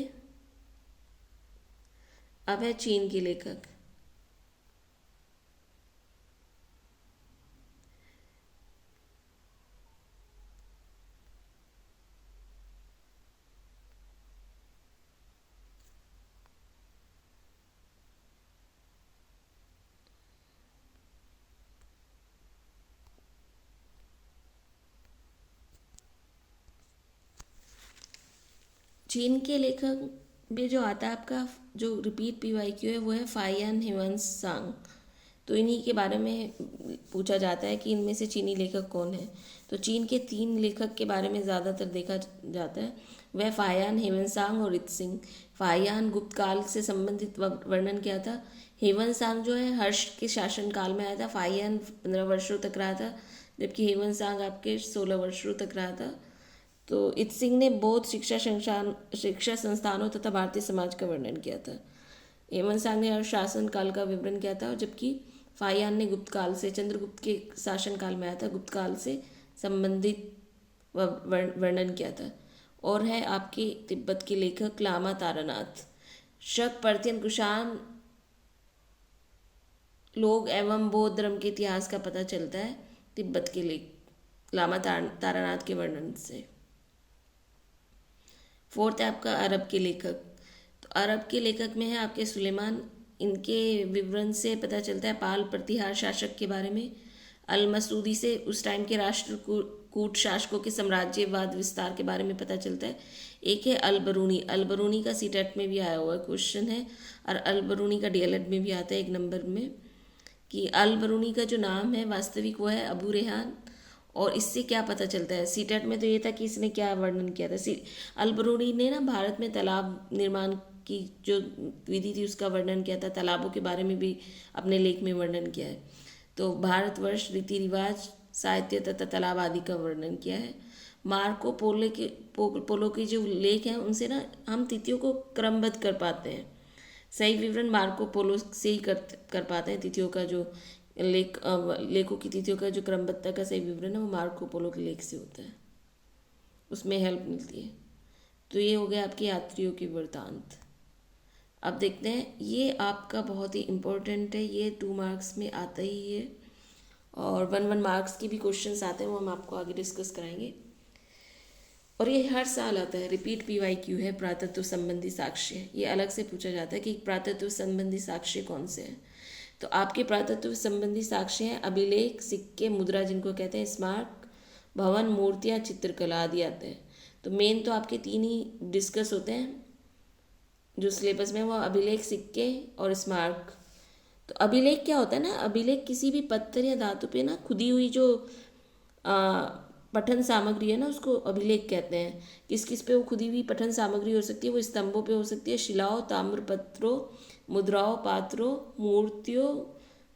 अब है चीन के लेखक। चीन के लेखक में जो आता है आपका, जो रिपीट PYQ है, वो है फाइयान ह्यूएंत्सांग। तो इन्हीं के बारे में पूछा जाता है कि इनमें से चीनी लेखक कौन है। तो चीन के 3 लेखक के बारे में ज़्यादातर देखा जाता है, वह फाइयान, ह्यूएंत्सांग और रित्सिंग। फाइयान गुप्त काल से संबंधित वर्णन किया था। ह्यूएंत्सांग जो है हर्ष के शासन काल में आया था। फाइयान 15 वर्षों तक रहा था, जबकि ह्यूएंत्सांग आपके 16 वर्षों तक रहा था। तो इत्सिंग ने बौद्ध शिक्षा संस्थानों तथा भारतीय समाज का वर्णन किया था। ह्यूएंत्सांग ने हर्ष शासन काल का विवरण किया था, जबकि फाइयान ने गुप्त काल से, चंद्रगुप्त के शासन काल में आया था, गुप्त काल से संबंधित वर्णन किया था। और है आपके तिब्बत के लेखक लामा तारानाथ। शक, पर्थियन, कुषाण लोग एवं बौद्ध धर्म के इतिहास का पता चलता है तिब्बत के लेख लामा तारानाथ के वर्णन से। 4th है आपका अरब के लेखक। तो अरब के लेखक में है आपके सुलेमान। इनके विवरण से पता चलता है पाल प्रतिहार शासक के बारे में। अल मसूदी से उस टाइम के राष्ट्रकूट शासकों के साम्राज्यवाद विस्तार के बारे में पता चलता है। एक है अल बरूनी। अल बरूनी का सीटेट में भी आया हुआ क्वेश्चन है, और अल बरूनी का DLED में भी आता है 1 नंबर में, कि अल बरूनी का जो नाम है वास्तविक वो है अबू रेहान। और इससे क्या पता चलता है, सीटेट में तो ये था कि इसने क्या वर्णन किया था। अल बरूनी ने ना भारत में तालाब निर्माण की जो विधि थी उसका वर्णन किया था, तालाबों के बारे में भी अपने लेख में वर्णन किया है। तो भारतवर्ष, रीति रिवाज, साहित्य तथा तालाब आदि का वर्णन किया है। मार्को पोलो के जो लेख हैं उनसे ना हम तिथियों को क्रमबद्ध कर पाते हैं। सही विवरण मार्को पोलो से ही कर पाते हैं। तिथियों का जो लेखों की तिथियों का जो क्रमबद्धता का सही विवरण है वो मार्को पोलो के लेख से होता है, उसमें हेल्प मिलती है। तो ये हो गया आपके यात्रियों के वृत्तांत। अब देखते हैं, ये आपका बहुत ही इम्पोर्टेंट है, ये 2 मार्क्स में आता ही है, और 1 मार्क्स की भी क्वेश्चंस आते हैं, वो हम आपको आगे डिस्कस कराएंगे। और ये हर साल आता है, रिपीट PYQ है। पुरातत्व संबंधी साक्ष्य, ये अलग से पूछा जाता है कि पुरातत्व संबंधी साक्ष्य कौन से हैं। तो आपके पुरातत्व संबंधी साक्ष्य हैं अभिलेख, सिक्के, मुद्रा जिनको कहते हैं, स्मारक, भवन, मूर्तियाँ, चित्रकला आदि आते हैं। तो मेन तो आपके 3 ही डिस्कस होते हैं जो सिलेबस में, वो अभिलेख, सिक्के और स्मारक। तो अभिलेख क्या होता है ना, अभिलेख किसी भी पत्थर या धातु पे ना खुदी हुई जो पठन सामग्री है ना, उसको अभिलेख कहते हैं। किस किस पे वो खुदी हुई पठन सामग्री हो सकती है? वो स्तंभों पे हो सकती है, शिलाओं, ताम्रपत्रों, मुद्राओं, पात्रों, मूर्तियों,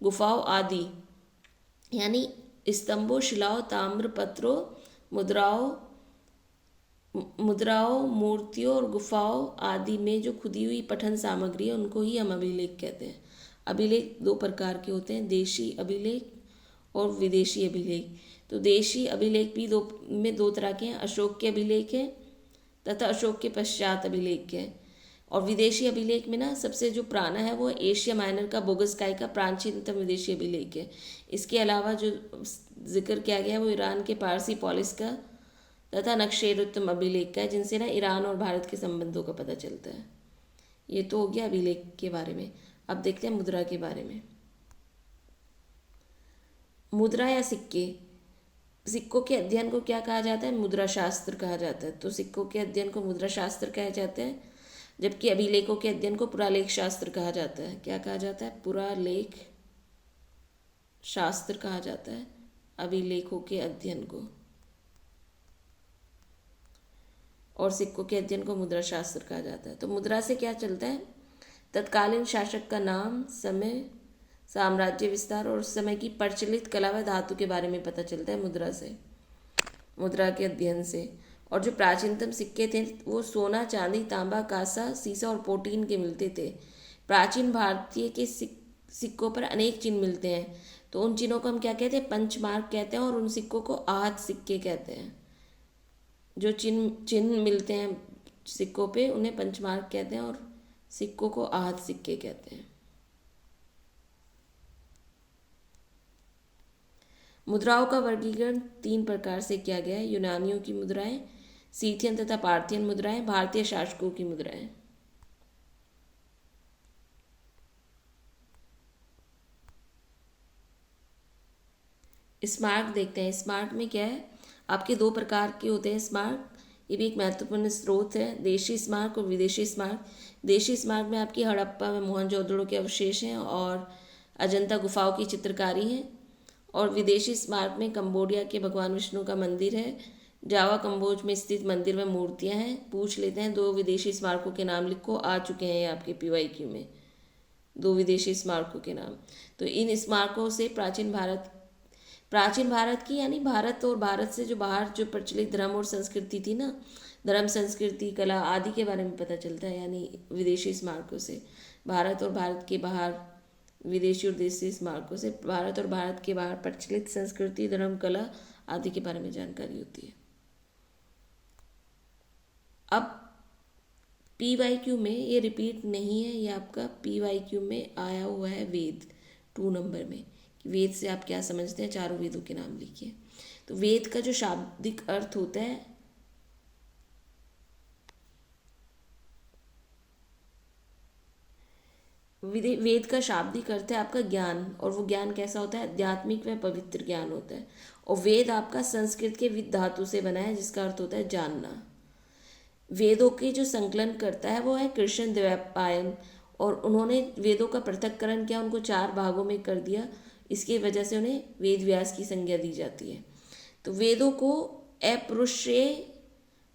गुफाओं आदि। यानी स्तंभों, शिलाओं, ताम्रपत्रों, मुद्राओं मुद्राओं, मूर्तियों और गुफाओं आदि में जो खुदी हुई पठन सामग्री है उनको ही हम अभिलेख कहते हैं। अभिलेख दो प्रकार के होते हैं, देशी अभिलेख और विदेशी अभिलेख। तो देशी अभिलेख भी दो तरह के हैं, अशोक के अभिलेख हैं तथा अशोक के पश्चात अभिलेख हैं। और विदेशी अभिलेख में ना सबसे जो पुराना है वो एशिया माइनर का बोगसकाई का प्राचीनतम विदेशी अभिलेख है। इसके अलावा जो जिक्र किया गया है वो ईरान के पारसी पॉलिस का तथा नक्शेरुत्तम अभिलेख का है, जिनसे ना ईरान और भारत के संबंधों का पता चलता है। ये तो हो गया अभिलेख के बारे में। अब देखते हैं मुद्रा के बारे में। मुद्रा या सिक्के, सिक्कों के अध्ययन को क्या कहा जाता है? मुद्रा शास्त्र कहा जाता है। तो सिक्कों के अध्ययन को मुद्रा शास्त्र कहा जाता है, जबकि अभिलेखों के अध्ययन को पुरालेख शास्त्र कहा जाता है। क्या कहा जाता है? पुरालेख शास्त्र कहा जाता है अभिलेखों के अध्ययन को, और सिक्कों के अध्ययन को मुद्रा शास्त्र कहा जाता है। तो मुद्रा से क्या चलता है? तत्कालीन शासक का नाम, समय, साम्राज्य विस्तार और उस समय की प्रचलित कला व धातु के बारे में पता चलता है मुद्रा से, मुद्रा के अध्ययन से। और जो प्राचीनतम सिक्के थे वो सोना, चांदी, तांबा, कांसा, सीसा और पोटीन के मिलते थे। प्राचीन भारतीय के सिक्कों पर अनेक चिन्ह मिलते हैं, तो उन चिन्हों को हम क्या कहते हैं? पंचमार्क कहते हैं, और उन सिक्कों को आहत सिक्के कहते हैं। जो चिन्ह मिलते हैं सिक्कों पे उन्हें पंचमार्क कहते हैं, और सिक्कों को आहत सिक्के कहते हैं। मुद्राओं का वर्गीकरण 3 प्रकार से किया गया है, यूनानियों की मुद्राएं, सीथियन तथा पार्थियन मुद्राएं, भारतीय शासकों की मुद्राएं। स्मारक देखते हैं। स्मारक में क्या है? आपके 2 प्रकार के होते हैं स्मारक, ये भी एक महत्वपूर्ण स्रोत है, देशी स्मारक और विदेशी स्मारक। देशी स्मारक में आपकी हड़प्पा में मोहनजोदड़ो के अवशेष हैं और अजंता गुफाओं की चित्रकारी है। और विदेशी स्मारक में कंबोडिया के भगवान विष्णु का मंदिर है, जावा कंबोज में स्थित मंदिर में मूर्तियां हैं। पूछ लेते हैं 2 विदेशी स्मारकों के नाम लिखो, आ चुके हैं आपके PYQ में 2 विदेशी स्मारकों के नाम। तो इन स्मारकों से प्राचीन भारत की, यानी भारत और भारत से जो बाहर जो प्रचलित धर्म और संस्कृति थी ना, धर्म, संस्कृति, कला आदि के बारे में पता चलता है, यानी विदेशी स्मारकों से। भारत और भारत के बाहर विदेशी और देशी स्मारकों से भारत और भारत के बाहर प्रचलित संस्कृति, धर्म, कला आदि के बारे में जानकारी होती है। अब PYQ में ये रिपीट नहीं है, ये आपका PYQ में आया हुआ है वेद 2 नंबर में। वेद से आप क्या समझते हैं? 4 वेदों के नाम लिखिए। तो वेद का जो शाब्दिक अर्थ होता है, वेद का शाब्दिक अर्थ है आपका ज्ञान, और वो ज्ञान कैसा होता है? आध्यात्मिक व पवित्र ज्ञान होता है। और वेद आपका संस्कृत के विद धातु से बना है, जिसका अर्थ होता है जानना। वेदों के जो संकलन करता है वो है कृष्ण द्वैपायन, और उन्होंने वेदों का पृथक्करण किया, उनको 4 भागों में कर दिया। इसकी वजह से उन्हें वेद व्यास की संज्ञा दी जाती है। तो वेदों को अपरुषेय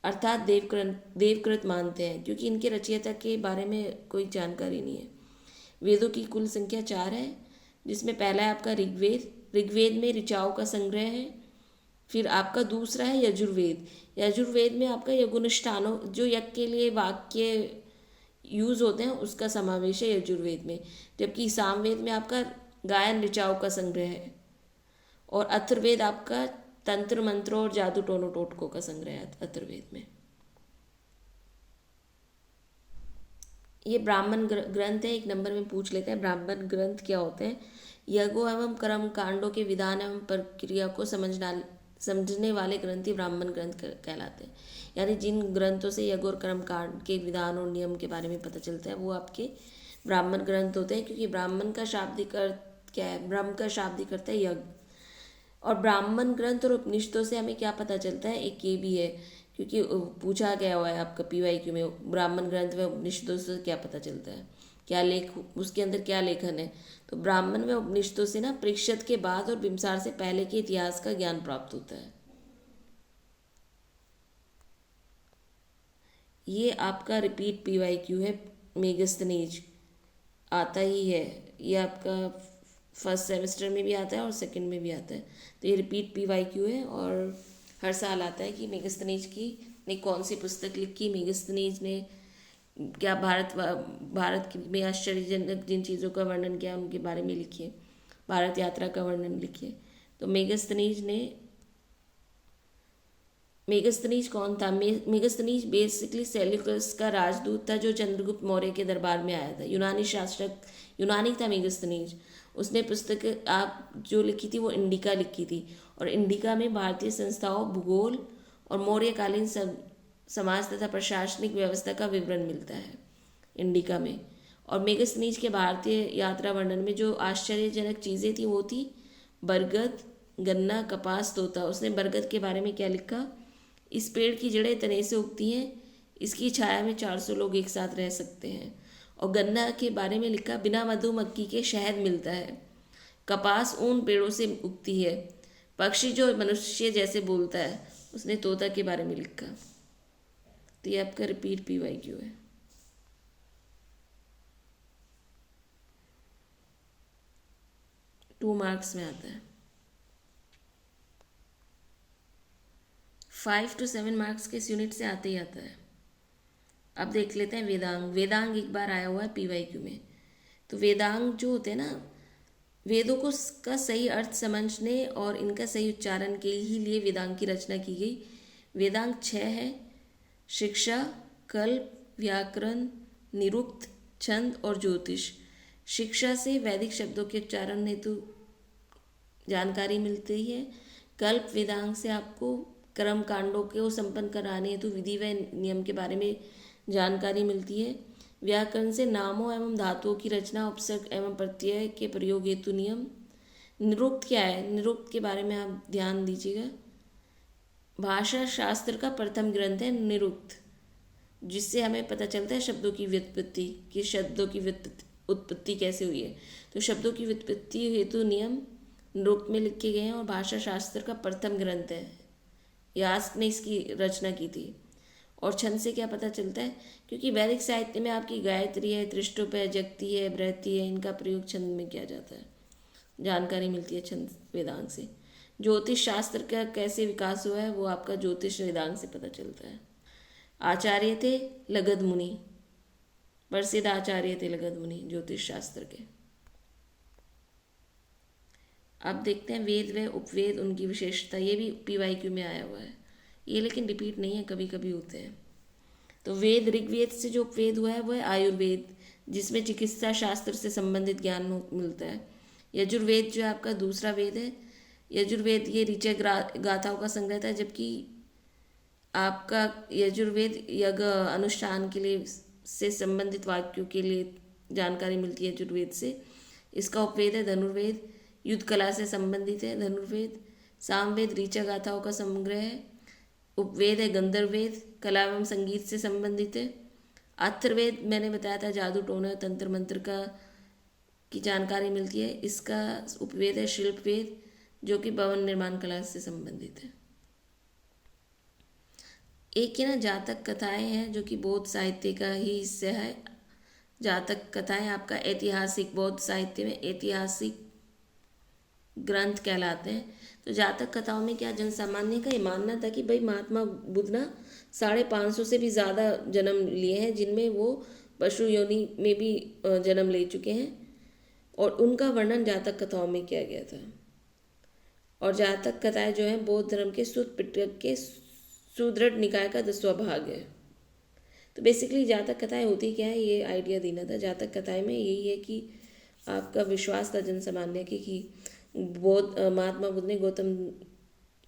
अर्थात देवकृत मानते हैं, क्योंकि इनके रचयिता के बारे में कोई जानकारी नहीं है। वेदों की कुल संख्या 4 है, जिसमें पहला है आपका ऋग्वेद। ऋग्वेद में ऋचाओं का संग्रह है। फिर आपका दूसरा है यजुर्वेद। यजुर्वेद में आपका यज्ञानुष्ठानों, जो यज्ञ के लिए वाक्य यूज़ होते हैं, उसका समावेश है यजुर्वेद में। जबकि सामवेद में आपका गायन ऋचाओं का संग्रह है, और अथर्ववेद आपका तंत्र मंत्रों और जादू टोनों टोटकों का संग्रह है अथर्ववेद में। ये ब्राह्मण ग्रंथ है, 1 नंबर में पूछ लेते हैं ब्राह्मण ग्रंथ क्या होते हैं। यज्ञों एवं कर्म कांडों के विधान एवं प्रक्रिया को समझने वाले ग्रंथ ही ब्राह्मण ग्रंथ कहलाते हैं। यानी जिन ग्रंथों से यज्ञ और कर्म कांड के विधान और नियम के बारे में पता चलता है वो आपके ब्राह्मण ग्रंथ होते हैं, क्योंकि ब्राह्मण का शाब्दिक अर्थ क्या है? ब्रह्म का शाब्दिक अर्थ है यज्ञ। और ब्राह्मण ग्रंथ और उपनिषदों से हमें क्या पता चलता है? एक ये भी है, क्योंकि पूछा गया हुआ है आपका PYQ में, ब्राह्मण ग्रंथ व उपनिषदों से क्या पता चलता है, क्या लेख, उसके अंदर क्या लेखन है। तो ब्राह्मण व उपनिषदों से ना परीक्षित के बाद और बिम्सार से पहले के इतिहास का ज्ञान प्राप्त होता है। ये आपका रिपीट PYQ है। मेगास्थनीज आता ही है, ये आपका फर्स्ट सेमेस्टर में भी आता है और सेकंड में भी आता है। तो ये रिपीट PYQ है और हर साल आता है कि मेगास्थनीज ने कौन सी पुस्तक लिखी, मेगास्थनीज ने क्या भारत में आश्चर्यजनक जिन चीज़ों का वर्णन किया उनके बारे में लिखिए, भारत यात्रा का वर्णन लिखिए। तो मेगास्थनीज कौन था? मेगास्थनीज बेसिकली सेल्यूकस का राजदूत था जो चंद्रगुप्त मौर्य के दरबार में आया था। यूनानी शासक, यूनानी था मेगास्थनीज। उसने पुस्तक आप जो लिखी थी वो इंडिका लिखी थी, और इंडिका में भारतीय संस्थाओं, भूगोल और मौर्यकालीन समाज तथा प्रशासनिक व्यवस्था का विवरण मिलता है इंडिका में। और मेगास्थनीज के भारतीय यात्रा वर्णन में जो आश्चर्यजनक चीज़ें थी वो थी बरगद, गन्ना, कपास, तोता। उसने बरगद के बारे में क्या लिखा? इस पेड़ की जड़ें तने से उगती हैं, इसकी छाया में 400 लोग एक साथ रह सकते हैं। और गन्ना के बारे में लिखा, बिना मधुमक्खी के शहद मिलता है। कपास ऊन पेड़ों से उगती है। पक्षी जो मनुष्य जैसे बोलता है, उसने तोता के बारे में लिखा। तो ये आपका रिपीट PYQ है। टू मार्क्स में आता है। 5 to 7 मार्क्स के इस यूनिट से आते ही आता है। अब देख लेते हैं वेदांग। वेदांग एक बार आया हुआ है PYQ में। तो वेदांग जो होते हैं ना, वेदों को का सही अर्थ समझने और इनका सही उच्चारण के ही लिए वेदांग की रचना की गई। वेदांग 6 है: शिक्षा, कल्प, व्याकरण, निरुक्त, छंद और ज्योतिष। शिक्षा से वैदिक शब्दों के उच्चारण हेतु जानकारी मिलती है। कल्प वेदांग से आपको कर्म कांडों को संपन्न कराने हेतु विधि व नियम के बारे में जानकारी मिलती है। व्याकरण से नामों एवं धातुओं की रचना, उपसर्ग एवं प्रत्यय के प्रयोग हेतु नियम। निरुक्त क्या है? निरुक्त के बारे में आप ध्यान दीजिएगा। भाषा शास्त्र का प्रथम ग्रंथ है निरुक्त, जिससे हमें पता चलता है शब्दों की व्युत्पत्ति, कि शब्दों की उत्पत्ति कैसे हुई है। तो शब्दों की व्युत्पत्ति हेतु नियम निरुक्त में लिखे गए हैं और भाषा शास्त्र का प्रथम ग्रंथ है। यास्क ने इसकी रचना की थी। और छंद से क्या पता चलता है? क्योंकि वैदिक साहित्य में आपकी गायत्री है, त्रिष्टुप है, जगती है, बृहति है, इनका प्रयोग छंद में किया जाता है। जानकारी मिलती है छंद वेदांग से। ज्योतिष शास्त्र का कैसे विकास हुआ है वो आपका ज्योतिष वेदांग से पता चलता है। आचार्य थे लगध मुनि, प्रसिद्ध आचार्य थे लगध मुनि ज्योतिष शास्त्र के। अब देखते हैं वेद व उपवेद, उनकी विशेषता। ये भी PYQ में आया हुआ है ये, लेकिन रिपीट नहीं है, कभी कभी होते हैं। तो वेद, ऋग्वेद से जो उपवेद हुआ है वो है आयुर्वेद, जिसमें चिकित्सा शास्त्र से संबंधित ज्ञान मिलता है। यजुर्वेद जो है आपका दूसरा वेद है। यजुर्वेद ये ऋचा गाथाओं का संग्रह था, जबकि आपका यजुर्वेद यज्ञ अनुष्ठान के लिए से संबंधित वाक्यों के लिए जानकारी मिलती है यजुर्वेद से। इसका उपवेद है धनुर्वेद, युद्ध कला से संबंधित है धनुर्वेद। सामवेद ऋचा गाथाओं का संग्रह है। उपवेद है गंधर्ववेद, कला एवं संगीत से संबंधित है। अथर्ववेद मैंने बताया था जादू टोना तंत्र मंत्र का की जानकारी मिलती है। इसका उपवेद है शिल्पवेद, जो कि भवन निर्माण कला से संबंधित है। एक ही ना जातक कथाएं हैं, जो कि बौद्ध साहित्य का ही हिस्सा है। जातक कथाएं आपका ऐतिहासिक, बौद्ध साहित्य में ऐतिहासिक ग्रंथ कहलाते हैं। तो जातक कथाओं में क्या जनसामान्य का ये मानना था कि भाई महात्मा बुद्ध ना 550 से भी ज़्यादा जन्म लिए हैं, जिनमें वो पशु योनि में भी जन्म ले चुके हैं, और उनका वर्णन जातक कथाओं में किया गया था। और जातक कथाएं जो हैं बौद्ध धर्म के सुत पिटक के सुदृढ़ निकाय का 10वां भाग है। तो बेसिकली जातक कथाएं होती क्या है, ये आइडिया देना था। जातक कथाएं में यही है कि आपका विश्वास था जनसामान्य की कि महात्मा बुद्ध ने गौतम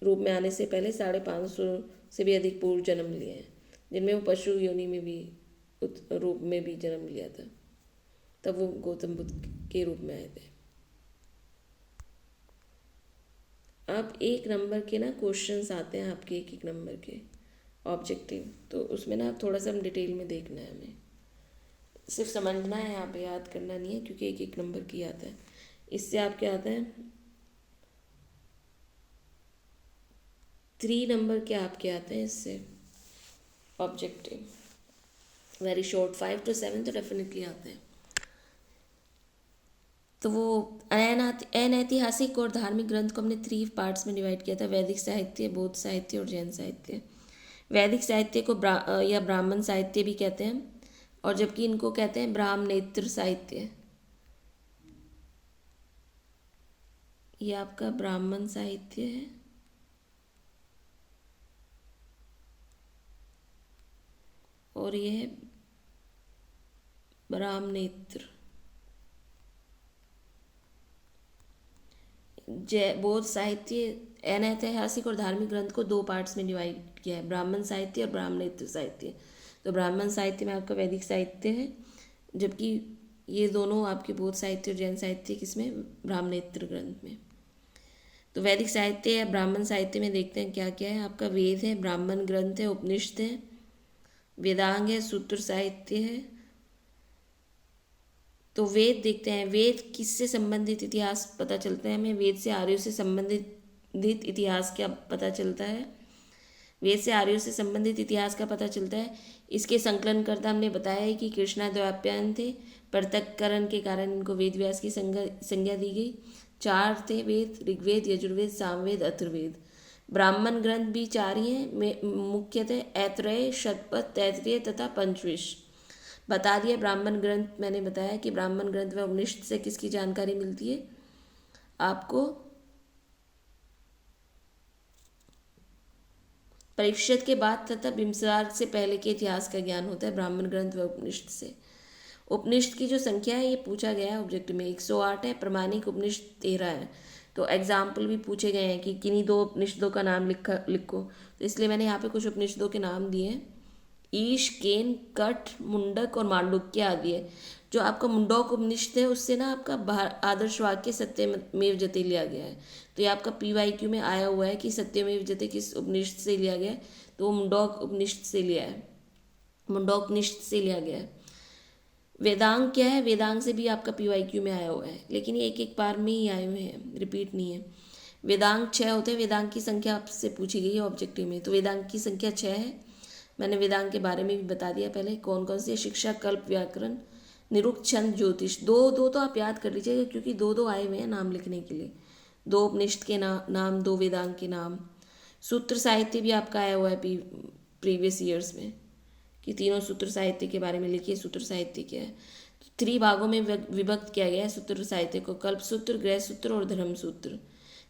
रूप में आने से पहले 550 से भी अधिक पूर्व जन्म लिए हैं, जिनमें वो पशु योनि में भी रूप में भी जन्म लिया था, तब वो गौतम बुद्ध के रूप में आए थे। अब 1 नंबर के ना क्वेश्चंस आते हैं आपके, 1 नंबर के ऑब्जेक्टिव। तो उसमें ना थोड़ा सा हम डिटेल में देखना है, हमें सिर्फ समझना है, यहाँ पे याद करना नहीं है, क्योंकि 1 नंबर की आता है। इससे आपके आता है 3 नंबर के आपके आते हैं इससे ऑब्जेक्टिव। वेरी शॉर्ट, 5 to 7 तो डेफिनेटली आते हैं। तो वो अनैतिहासिक और धार्मिक ग्रंथ को हमने 3 पार्ट्स में डिवाइड किया था, वैदिक साहित्य, बौद्ध साहित्य और जैन साहित्य। वैदिक साहित्य को या ब्राह्मण साहित्य भी कहते हैं, और जबकि इनको कहते हैं ब्राह्मणेतर साहित्य। ये आपका ब्राह्मण साहित्य है, और ये है ब्राह्मणेतर। जय बौद्ध साहित्य अनैतिहासिक और धार्मिक ग्रंथ को 2 पार्ट्स में डिवाइड किया है, ब्राह्मण साहित्य और ब्राह्मणेतर साहित्य। तो ब्राह्मण साहित्य में आपका वैदिक साहित्य है, जबकि ये दोनों आपके बौद्ध साहित्य और जैन साहित्य किसमें, ब्राह्मणेतर ग्रंथ में। तो वैदिक साहित्य या ब्राह्मण साहित्य में देखते हैं क्या क्या है। आपका वेद है, ब्राह्मण ग्रंथ है, उपनिषद है, वेदांग है, सूत्र साहित्य है। तो वेद देखते हैं, वेद किससे संबंधित इतिहास पता चलता है हमें, वेद से आर्यों से संबंधित इतिहास क्या पता चलता है, वेद से आर्यों से संबंधित इतिहास का पता चलता है। इसके संकलनकर्ता हमने बताया है कि कृष्णाद्वैपायन थे, पृथक्करण के कारण इनको वेद व्यास की संज्ञा दी गई। 4 थे वेद, ऋग्वेद, यजुर्वेद, सामवेद, अथर्ववेद। ब्राह्मण ग्रंथ भी 4 ही हैं, मुख्यतः ऐतरेय, शतपथ, तैत्तिरीय तथा पंचविश। बता दिया ब्राह्मण ग्रंथ, मैंने बताया कि ब्राह्मण ग्रंथ व उपनिषद से किसकी जानकारी मिलती है आपको, परीक्षित के बाद तथा बिम्बसार से पहले के इतिहास का ज्ञान होता है ब्राह्मण ग्रंथ व उपनिषद से। उपनिषद की जो संख्या है ये पूछा गया है ऑब्जेक्ट में, 108 है, प्रमाणिक उपनिषद 13 है। तो एग्जाम्पल भी पूछे गए हैं कि किन्हीं 2 उपनिषदों का नाम लिखो, तो इसलिए मैंने यहाँ पे कुछ उपनिषदों के नाम दिए हैं, ईश, केन, कठ, मुंडक और मांडुक्य आदि है। जो आपका मुंडक उपनिषद है उससे ना आपका आदर्श वाक्य सत्यमेव जयते लिया गया है। तो ये आपका PYQ में आया हुआ है कि सत्यमेव जयते किस उपनिषद से लिया गया है, तो वो मुंडक उपनिषद से लिया है, मुंडक उपनिषद से लिया गया है। वेदांग क्या है, वेदांग से भी आपका PYQ में आया हुआ है, लेकिन ये एक एक बार में ही आए हुए हैं, रिपीट नहीं है। वेदांग 6 होते हैं, वेदांग की संख्या आपसे पूछी गई है ऑब्जेक्टिव में, तो वेदांग की संख्या 6 है। मैंने वेदांग के बारे में भी बता दिया पहले, कौन कौन से, शिक्षा, कल्प, व्याकरण, निरुक्त, छंद, ज्योतिष। 2 तो आप याद कर लीजिएगा, क्योंकि 2 आए हुए हैं नाम लिखने के लिए, 2 उपनिषद के नाम, 2 वेदांग के नाम। सूत्र साहित्य भी आपका आया हुआ है प्रीवियस ईयर्स में, कि तीनों सूत्र साहित्य के बारे में लिखिए, सूत्र साहित्य क्या है। तो 3 भागों में विभक्त किया गया है सूत्र साहित्य को, कल्प सूत्र, गृह सूत्र और धर्म सूत्र।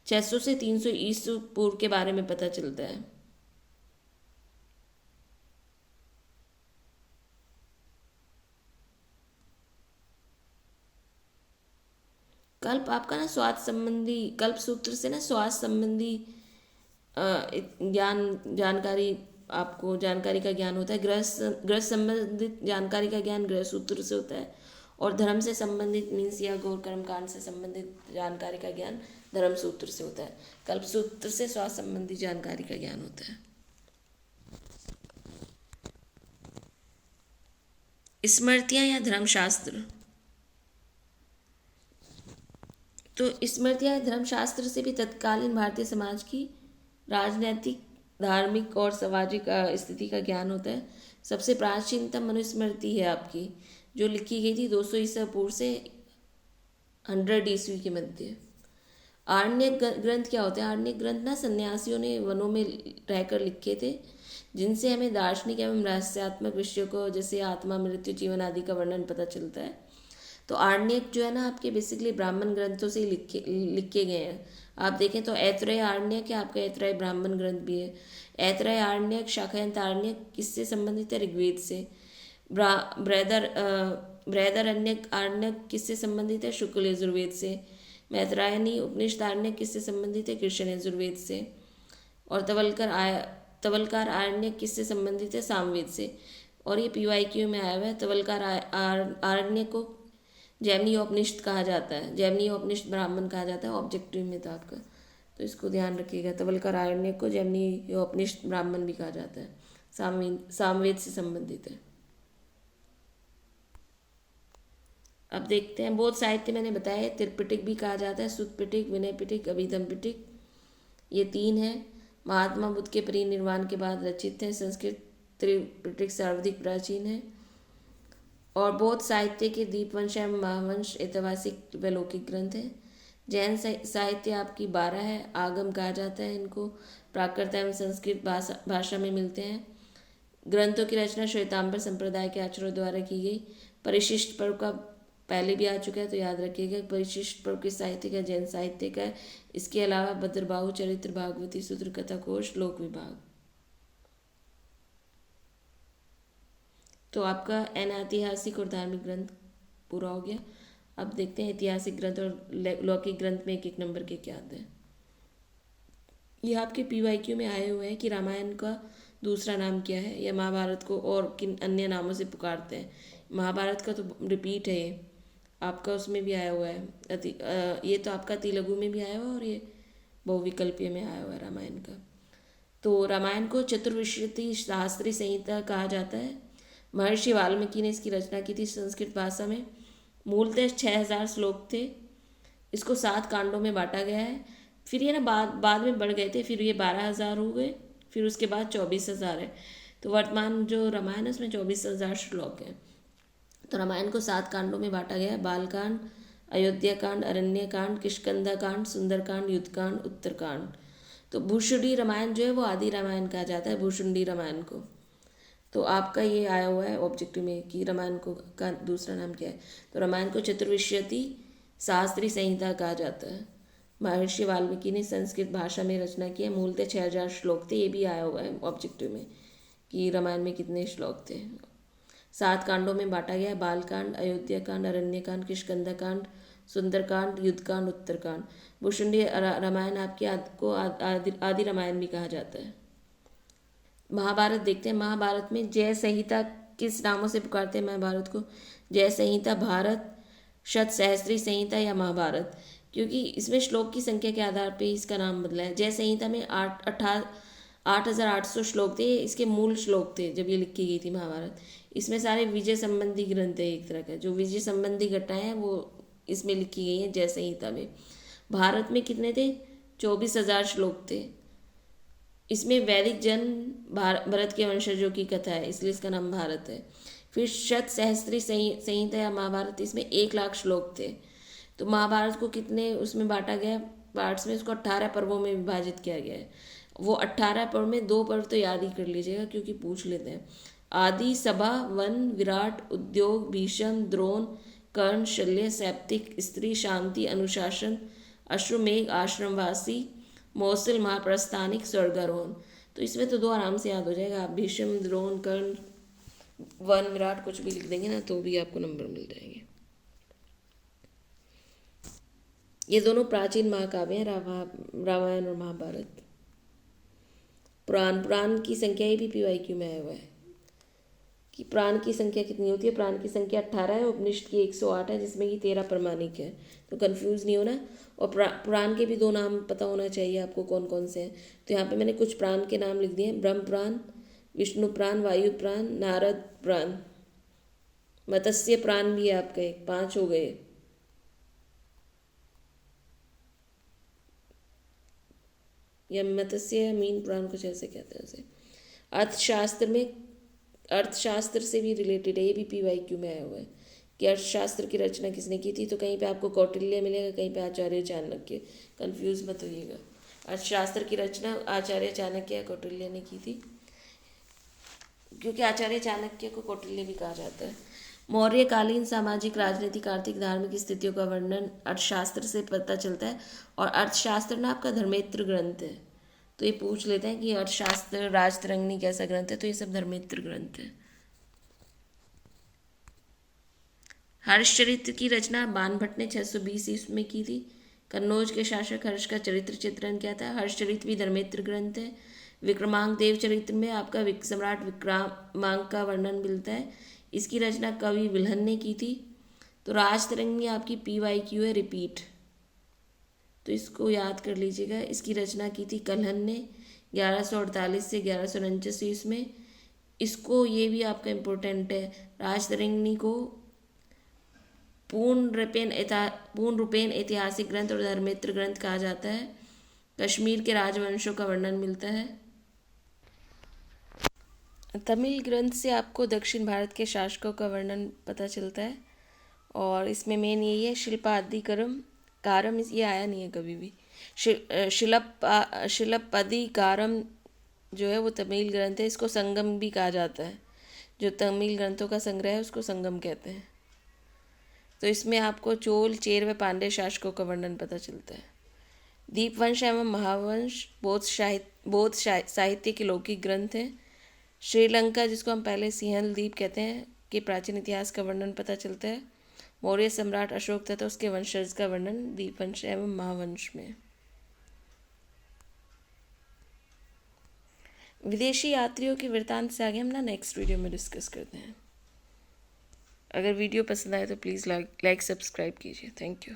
600 से 300 ईस्वी पूर्व के बारे में पता चलता है। कल्प आपका ना स्वास्थ्य संबंधी, कल्प सूत्र से ना स्वास्थ्य संबंधी जानकारी, आपको जानकारी का ज्ञान होता है। ग्रह संबंधित जानकारी का ज्ञान गृह सूत्र से होता है, और धर्म से संबंधित मीन्स या गौर कर्मकांड से संबंधित जानकारी का ज्ञान धर्म सूत्र से होता है। कल्प सूत्र से स्वास्थ्य संबंधी जानकारी का ज्ञान होता है। स्मृतियाँ या धर्मशास्त्र, तो स्मृतियाँ धर्मशास्त्र से भी तत्कालीन भारतीय समाज की राजनैतिक, धार्मिक और सामाजिक स्थिति का ज्ञान होता है। सबसे प्राचीनतम मनुस्मृति है आपकी, जो लिखी गई थी 200 ईसा पूर्व से 100 ईस्वी के मध्य। आरण्यक ग्रंथ क्या होते हैं, आरण्यक ग्रंथ ना सन्यासियों ने वनों में रहकर लिखे थे, जिनसे हमें दार्शनिक एवं रहस्यात्मक विषयों को, जैसे आत्मा, मृत्यु, जीवन आदि का वर्णन पता चलता है। तो आरण्यक जो है ना आपके बेसिकली ब्राह्मण ग्रंथों से ही लिखे गए हैं। आप देखें तो ऐतरेय आरण्यक है आपका, ऐतरेय ब्राह्मण ग्रंथ भी है। ऐतरेय आरण्यक, शाखायंत आरण्यक किससे संबंधित है, ऋग्वेद से। बृहदारण्यक आरण्यक किससे संबंधित है, शुक्ल यजुर्वेद से। मैत्रायणी उपनिषद आरण्यक किससे संबंधित है, कृष्ण यजुर्वेद से। और तवलकार आरण्यक किससे संबंधित है, सामवेद से। और ये PYQ में आया हुआ है, तवलकार आरण्यक को जैमिनी उपनिषद कहा जाता है, जैमिनी उपनिषद ब्राह्मण कहा जाता है ऑब्जेक्टिव में था आपका, तो इसको ध्यान रखिएगा। तवलकार आरण्यक को जैमिनी उपनिषद ब्राह्मण भी कहा जाता है, सामवेद से संबंधित है। अब देखते हैं बौद्ध साहित्य, मैंने बताया त्रिपिटक भी कहा जाता है, सुत्त पिटक, विनय पिटक, अभिधम पिटक, ये 3 है। महात्मा बुद्ध के परिनिर्वाण के बाद रचित है। संस्कृत त्रिपिटक सर्वाधिक प्राचीन है। और बौद्ध साहित्य के दीपवंश एवं महावंश ऐतिहासिक व लौकिक ग्रंथ हैं। जैन साहित्य आपकी 12 है। आगम कहा जाता है इनको। प्राकृत एवं संस्कृत भाषा में मिलते हैं। ग्रंथों की रचना श्वेतांबर संप्रदाय के आचार्यों द्वारा की गई। परिशिष्ट पर्व का पहले भी आ चुका है तो याद रखिएगा। परिशिष्ट पर्व किस साहित्य का? जैन साहित्य का है। इसके अलावा भद्रबाहु चरित्र, भागवती सूत्र, कथा कोश, लोक विभाग। तो आपका ऐतिहासिक और धार्मिक ग्रंथ पूरा हो गया। अब देखते हैं ऐतिहासिक ग्रंथ और लौकिक ग्रंथ में एक एक नंबर के क्या आते हैं। ये आपके PYQ में आए हुए हैं कि रामायण का दूसरा नाम क्या है, या महाभारत को और किन अन्य नामों से पुकारते हैं। महाभारत का तो रिपीट है, ये आपका उसमें भी आया हुआ है। ये तो आपका तेलुगु में भी आया हुआ है और ये बहुविकल्पीय में आया हुआ है रामायण का। तो रामायण को चतुर्विंशति शास्त्री संहिता कहा जाता है। महर्षि वाल्मीकि ने इसकी रचना की थी संस्कृत भाषा में। मूलतः 6000 श्लोक थे। इसको 7 कांडों में बांटा गया है। फिर ये ना बाद में बढ़ गए थे, फिर ये 12,000 हो गए, फिर उसके बाद 24,000 है। तो वर्तमान जो रामायण है उसमें 24,000 श्लोक हैं। तो रामायण को 7 कांडों में बांटा गया है। बालकांड, अयोध्या कांड, अरण्य कांड, किष्किंधा कांड, सुंदरकांड, युद्धकांड, उत्तरकांड। तो भूषुंडी रामायण जो है वो आदि रामायण कहा जाता है, भूषुंडी रामायण को। तो आपका ये आया हुआ है ऑब्जेक्टिव में कि रामायण को का दूसरा नाम क्या है। तो रामायण को चतुर्विंशति शास्त्री संहिता कहा जाता है। महर्षि वाल्मीकि ने संस्कृत भाषा में रचना की है। मूलतः 6000 श्लोक थे। ये भी आया हुआ है ऑब्जेक्टिव में कि रामायण में कितने श्लोक थे। 7 कांडों में बांटा गया है। बालकांड, अयोध्या कांड, अरण्य कांड, किष्किंधा कांड, सुंदरकांड, युद्धकांड, उत्तरकांड। भूषुंडी रामायण आपके आदि रामायण भी कहा जाता है। महाभारत देखते हैं। महाभारत में जय संहिता किस नामों से पुकारते हैं महाभारत को? जय संहिता, भारत, शत सहस्त्री संहिता या महाभारत, क्योंकि इसमें श्लोक की संख्या के आधार पर इसका नाम बदला है। जय संहिता में 8,800 श्लोक थे। इसके मूल श्लोक थे जब ये लिखी गई थी महाभारत। इसमें सारे विजय संबंधी ग्रंथ है, एक तरह का जो विजय संबंधी घटनाएं हैं वो इसमें लिखी गई हैं जय संहिता में। भारत में कितने थे? 24,000 श्लोक थे। इसमें वैदिक जन भरत के वंशजों की कथा है, इसलिए इसका नाम भारत है। फिर शत सहस्त्री संहिता या महाभारत, इसमें 1,00,000 श्लोक थे। तो महाभारत को कितने उसमें बांटा गया पार्ट्स में? इसको 18 पर्वों में विभाजित किया गया है। वो 18 पर्व में 2 पर्व तो याद ही कर लीजिएगा क्योंकि पूछ लेते हैं। आदि, सभा, वन, विराट, उद्योग, भीषम, द्रोण, कर्ण, शल्य, सैप्तिक, स्त्री, शांति, अनुशासन, अश्वमेघ, आश्रमवासी, मौसिल, महाप्रस्थानिक, स्वर्गारोहण। तो इसमें तो 2 आराम से याद हो जाएगा। आप भीष्म, द्रोण, कर्ण, वन, विराट कुछ भी लिख देंगे ना तो भी आपको नंबर मिल जाएंगे। ये दोनों प्राचीन महाकाव्य हैं, रामायण और महाभारत। पुराण की संख्या ही भी PYQ में आया हुआ है कि प्राण की संख्या कितनी होती है। प्राण की संख्या 18 है। उपनिषद की 108 है, जिसमें कि 13 प्रमाणिक है। तो कंफ्यूज नहीं होना। और प्राण के भी 2 नाम पता होना चाहिए आपको कौन कौन से हैं। तो यहाँ पे मैंने कुछ प्राण के नाम लिख दिए हैं। ब्रह्म प्राण, विष्णु प्राण, वायु प्राण, नारद प्राण, मत्स्य प्राण भी है आपका एक, 5 हो गए। या मत्स्य या मीन प्राण कुछ ऐसे कहते हैं उसे। अर्थशास्त्र में, अर्थशास्त्र से भी रिलेटेड है, ये भी PYQ में आया हुआ है कि अर्थशास्त्र की रचना किसने की थी। तो कहीं पे आपको कौटिल्य मिलेगा, कहीं पे आचार्य चाणक्य। कंफ्यूज मत होइएगा। अर्थशास्त्र की रचना आचार्य चाणक्य या कौटिल्य ने की थी, क्योंकि आचार्य चाणक्य को कौटिल्य भी कहा जाता है। मौर्यकालीन सामाजिक, राजनीतिक, आर्थिक, धार्मिक स्थितियों का वर्णन अर्थशास्त्र से पता चलता है। और अर्थशास्त्र ना आपका धर्मेत्र ग्रंथ है। तो ये पूछ लेते हैं कि अर्थशास्त्र राजतरंगिणी कैसा ग्रंथ है, तो ये सब धर्मेत्र ग्रंथ है। हर्षचरित्र की रचना बाणभट्ट ने 620 ईस्वी में की थी। कन्नौज के शासक हर्ष का चरित्र चित्रण किया था। हर्षचरित्र भी धर्मेत्र ग्रंथ है। विक्रमांक देव चरित्र में आपका सम्राट विक्रमांक का वर्णन मिलता है। इसकी रचना कवि विल्हन ने की थी। तो राजतरंगिणी आपकी PYQ है, रिपीट। तो इसको याद कर लीजिएगा। इसकी रचना की थी कल्हन ने 1148 से 1149 ईस्वी में। इसको ये भी आपका इम्पोर्टेंट है, राजतरंगिणी को पूर्ण रूपेण ऐतिहासिक ग्रंथ और धर्मेत्र ग्रंथ कहा जाता है। कश्मीर के राजवंशों का वर्णन मिलता है। तमिल ग्रंथ से आपको दक्षिण भारत के शासकों का वर्णन पता चलता है, और इसमें मेन यही है शिल्पाधिकारम। कारम ये आया नहीं है कभी भी। शिल्पाधिकारम जो है वो तमिल ग्रंथ है। इसको संगम भी कहा जाता है, जो तमिल ग्रंथों का संग्रह है उसको संगम कहते हैं। तो इसमें आपको चोल, चेर व पांड्य शासकों का वर्णन पता चलता है। दीपवंश एवं महावंश बौद्ध साहित्य के लौकिक ग्रंथ हैं। श्रीलंका, जिसको हम पहले सिंहल द्वीप कहते हैं, के प्राचीन इतिहास का वर्णन पता चलता है। मौर्य सम्राट अशोक तथा उसके वंशज का वर्णन दीपवंश एवं महावंश में। विदेशी यात्रियों के वृत्तांत से आगे हम ना नेक्स्ट वीडियो में डिस्कस करते हैं। अगर वीडियो पसंद आए तो प्लीज़ लाइक सब्सक्राइब कीजिए। Thank you.